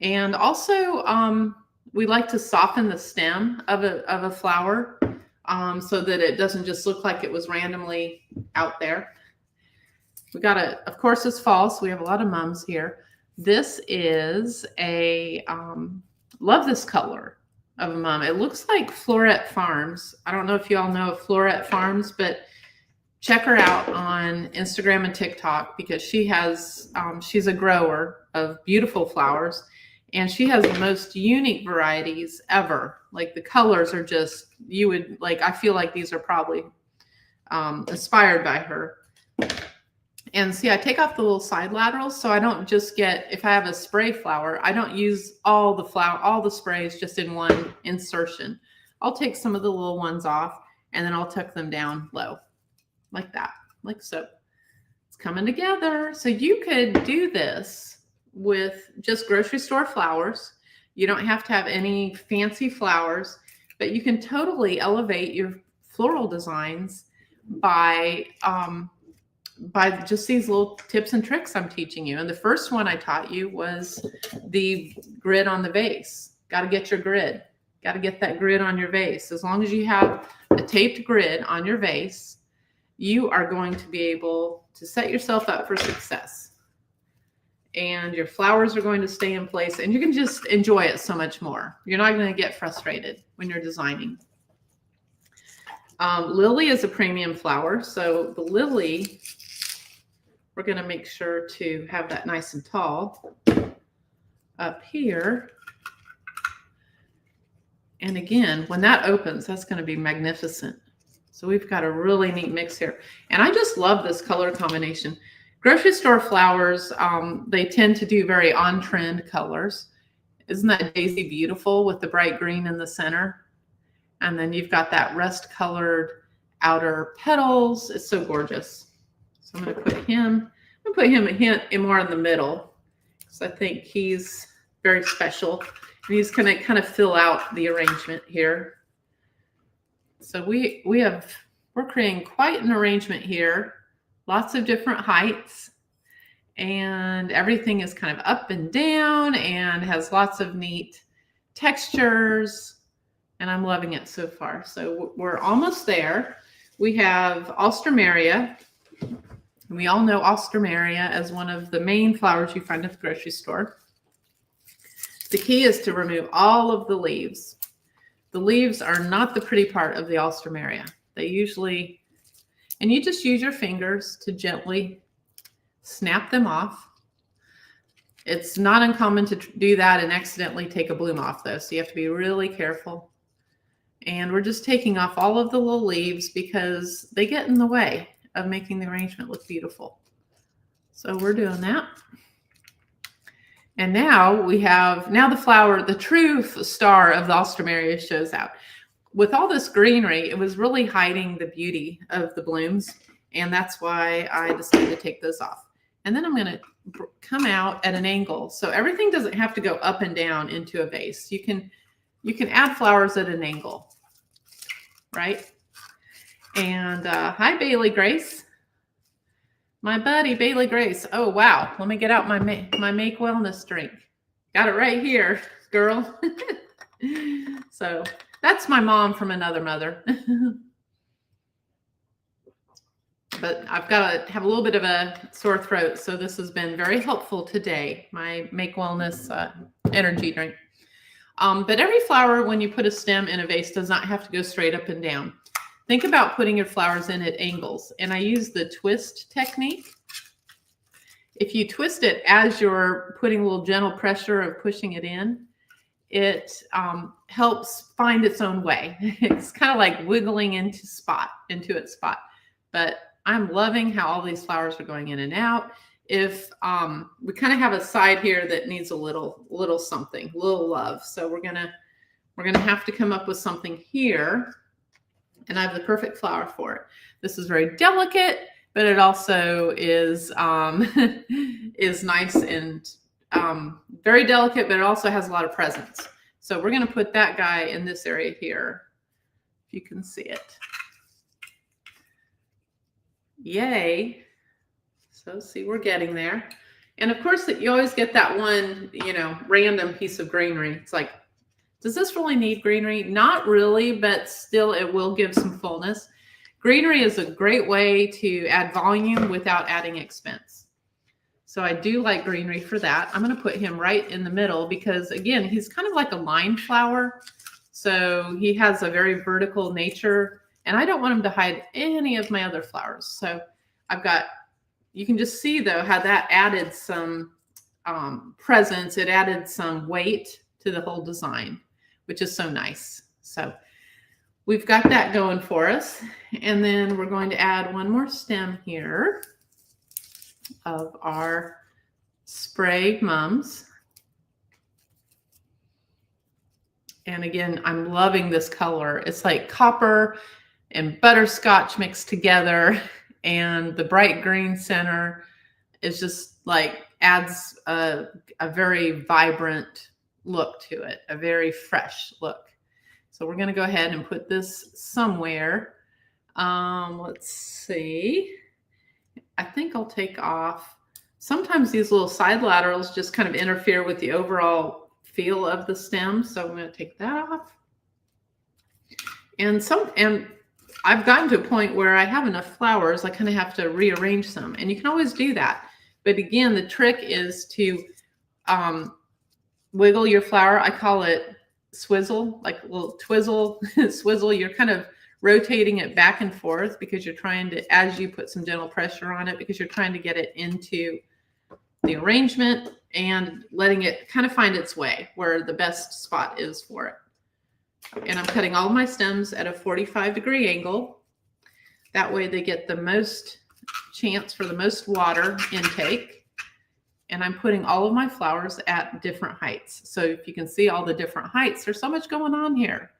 And also, we like to soften the stem of a flower so that it doesn't just look like it was randomly out there. We got of course, it's fall, so we have a lot of mums here. This is love this color of a mum. It looks like Floret Farms. I don't know if you all know of Floret Farms, but check her out on Instagram and TikTok because she's a grower of beautiful flowers. And she has the most unique varieties ever. Like the colors are just, I feel like these are probably inspired by her. And see, I take off the little side laterals. So I don't just if I have a spray flower, I don't use all the sprays just in one insertion. I'll take some of the little ones off and then I'll tuck them down low like that, like so. It's coming together. So you could do this with just grocery store flowers. You don't have to have any fancy flowers, but you can totally elevate your floral designs by just these little tips and tricks I'm teaching you. And the first one I taught you was the grid on the vase. Got to get your grid. Got to get that grid on your vase. As long as you have a taped grid on your vase, you are going to be able to set yourself up for success. And your flowers are going to stay in place, and you can just enjoy it so much more. You're not going to get frustrated when you're designing. Lily is a premium flower, so the lily, we're going to make sure to have that nice and tall up here. And again, when that opens, that's going to be magnificent. So we've got a really neat mix here. And I just love this color combination. Grocery store flowers, they tend to do very on-trend colors. Isn't that daisy beautiful with the bright green in the center? And then you've got that rust-colored outer petals. It's so gorgeous. So I'm going to put him a hint more in the middle, because I think he's very special. And he's going to kind of fill out the arrangement here. So we're creating quite an arrangement here. Lots of different heights, and everything is kind of up and down and has lots of neat textures, and I'm loving it so far. So we're almost there. We have Alstroemeria. We all know Alstroemeria as one of the main flowers you find at the grocery store. The key is to remove all of the leaves. The leaves are not the pretty part of the Alstroemeria. They usually, and you just use your fingers to gently snap them off. It's not uncommon to do that and accidentally take a bloom off though, so you have to be really careful. And we're just taking off all of the little leaves because they get in the way of making the arrangement look beautiful. So we're doing that. And now we have, the flower, the true star of the Alstroemeria shows out. With all this greenery, it was really hiding the beauty of the blooms. And that's why I decided to take those off. And then I'm going to come out at an angle. So everything doesn't have to go up and down into a vase. You can add flowers at an angle, right? And hi, Bailey Grace. My buddy, Bailey Grace. Oh, wow. Let me get out my Make Wellness drink. Got it right here, girl. So that's my mom from another mother. But I've got to have a little bit of a sore throat, so this has been very helpful today, my Make Wellness energy drink. But every flower, when you put a stem in a vase, does not have to go straight up and down. Think about putting your flowers in at angles. And I use the twist technique. If you twist it as you're putting a little gentle pressure of pushing it in, it helps find its own way. It's kind of like wiggling into its spot. But I'm loving how all these flowers are going in and out. If we kind of have a side here that needs a little something, a little love. So we're gonna have to come up with something here. And I have the perfect flower for it. This is very delicate, but it also is nice and very delicate, but it also has a lot of presence. So we're going to put that guy in this area here, if you can see it. Yay. So see, we're getting there. And of course, you always get that one, random piece of greenery. It's like, does this really need greenery? Not really, but still it will give some fullness. Greenery is a great way to add volume without adding expense. So I do like greenery for that. I'm going to put him right in the middle because, again, he's kind of like a line flower. So he has a very vertical nature, and I don't want him to hide any of my other flowers. So you can just see, though, how that added some presence. It added some weight to the whole design, which is so nice. So we've got that going for us. And then we're going to add one more stem here of our spray mums. And again, I'm loving this color. It's like copper and butterscotch mixed together. And the bright green center is just like adds a very vibrant look to it, a very fresh look. So we're going to go ahead and put this somewhere. Let's see. I think I'll take off. Sometimes these little side laterals just kind of interfere with the overall feel of the stem. So I'm going to take that off. And I've gotten to a point where I have enough flowers, I kind of have to rearrange some. And you can always do that. But again, the trick is to wiggle your flower. I call it swizzle, like a little twizzle, swizzle. You're kind of rotating it back and forth because you're trying to, as you put some gentle pressure on it, because you're trying to get it into the arrangement and letting it kind of find its way where the best spot is for it. And I'm cutting all of my stems at a 45-degree angle. That way they get the most chance for the most water intake. And I'm putting all of my flowers at different heights. So if you can see all the different heights, there's so much going on here.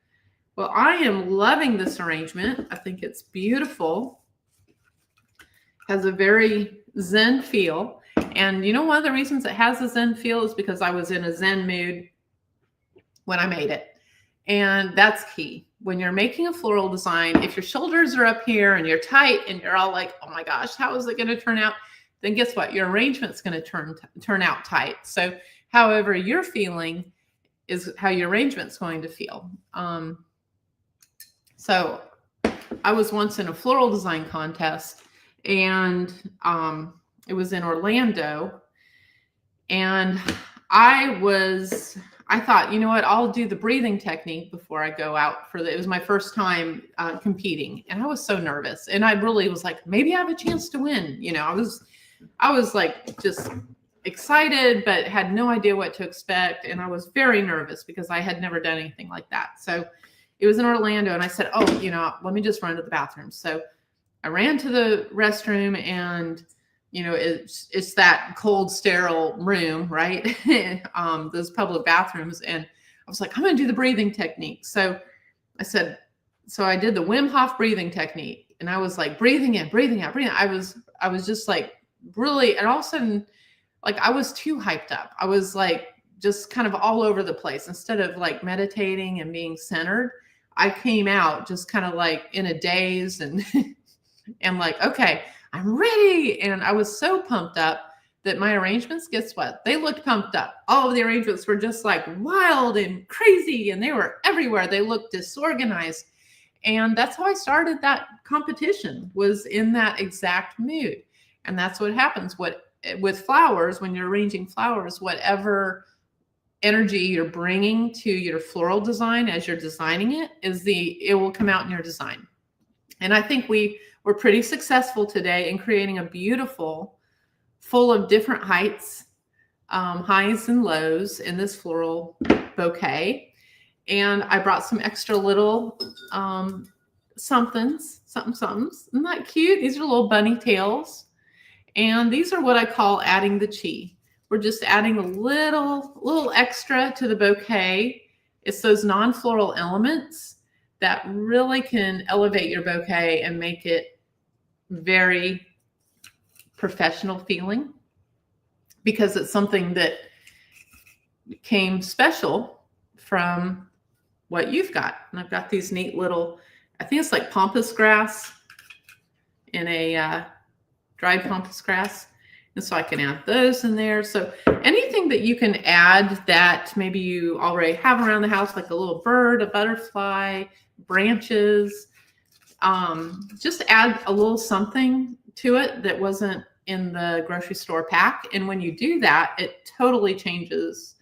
Well, I am loving this arrangement. I think it's beautiful. Has a very Zen feel. And you know, one of the reasons it has a Zen feel is because I was in a Zen mood when I made it. And that's key. When you're making a floral design, if your shoulders are up here and you're tight and you're all like, oh my gosh, how is it going to turn out? Then guess what? Your arrangement's going to turn out tight. So however you're feeling is how your arrangement's going to feel. So I was once in a floral design contest, and it was in Orlando, and I thought, you know what, I'll do the breathing technique before I go out it was my first time competing. And I was so nervous, and I really was like, maybe I have a chance to win. You know, I was like just excited, but had no idea what to expect. And I was very nervous because I had never done anything like that. So it was in Orlando, and I said, oh, you know, let me just run to the bathroom. So I ran to the restroom, and you know, it's that cold, sterile room, right? Those public bathrooms. And I was like, I'm going to do the breathing technique. So I said, so I did the Wim Hof breathing technique, and I was like breathing in, breathing out, breathing out. I was just like really, and all of a sudden, like I was too hyped up. I was like just kind of all over the place. Instead of like meditating and being centered, I came out just kind of like in a daze and and like, okay, I'm ready. And I was so pumped up that my arrangements, guess what? They looked pumped up. All of the arrangements were just like wild and crazy, and they were everywhere. They looked disorganized. And that's how I started that competition, was in that exact mood. And that's what happens with flowers, when you're arranging flowers, whatever energy you're bringing to your floral design as you're designing it, it will come out in your design. And I think we were pretty successful today in creating a beautiful, full of different heights, highs and lows in this floral bouquet. And I brought some extra little somethings. Isn't that cute? These are little bunny tails. And these are what I call adding the chi. We're just adding a little extra to the bouquet. It's those non-floral elements that really can elevate your bouquet and make it very professional feeling, because it's something that came special from what you've got. And I've got these neat little, I think it's like pampas grass in a dried pampas grass. And so I can add those in there. So anything that you can add that maybe you already have around the house, like a little bird, a butterfly, branches, just add a little something to it that wasn't in the grocery store pack. And when you do that, it totally changes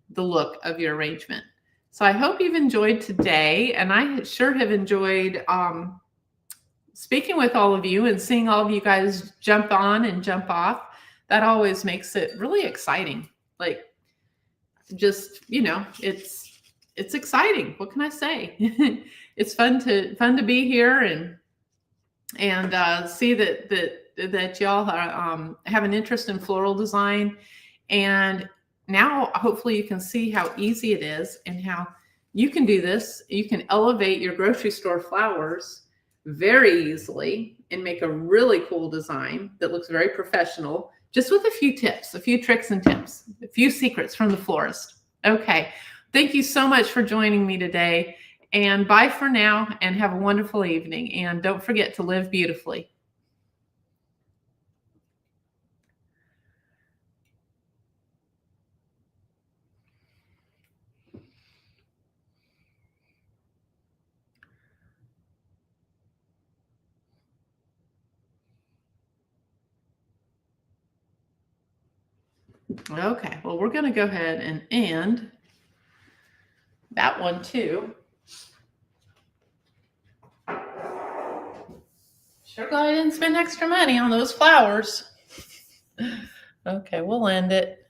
the look of your arrangement. So I hope you've enjoyed today. And I sure have enjoyed speaking with all of you and seeing all of you guys jump on and jump off. That always makes it really exciting. Like, just, you know, it's exciting. What can I say? It's fun to be here and see that y'all have an interest in floral design. And now hopefully you can see how easy it is and how you can do this. You can elevate your grocery store flowers very easily and make a really cool design that looks very professional, just with a few tips, a few tricks and tips, a few secrets from the florist. Okay. Thank you so much for joining me today. And bye for now, and have a wonderful evening. And don't forget to live beautifully. Okay, well, we're going to go ahead and end that one too. Sure glad I didn't spend extra money on those flowers. Okay, we'll end it.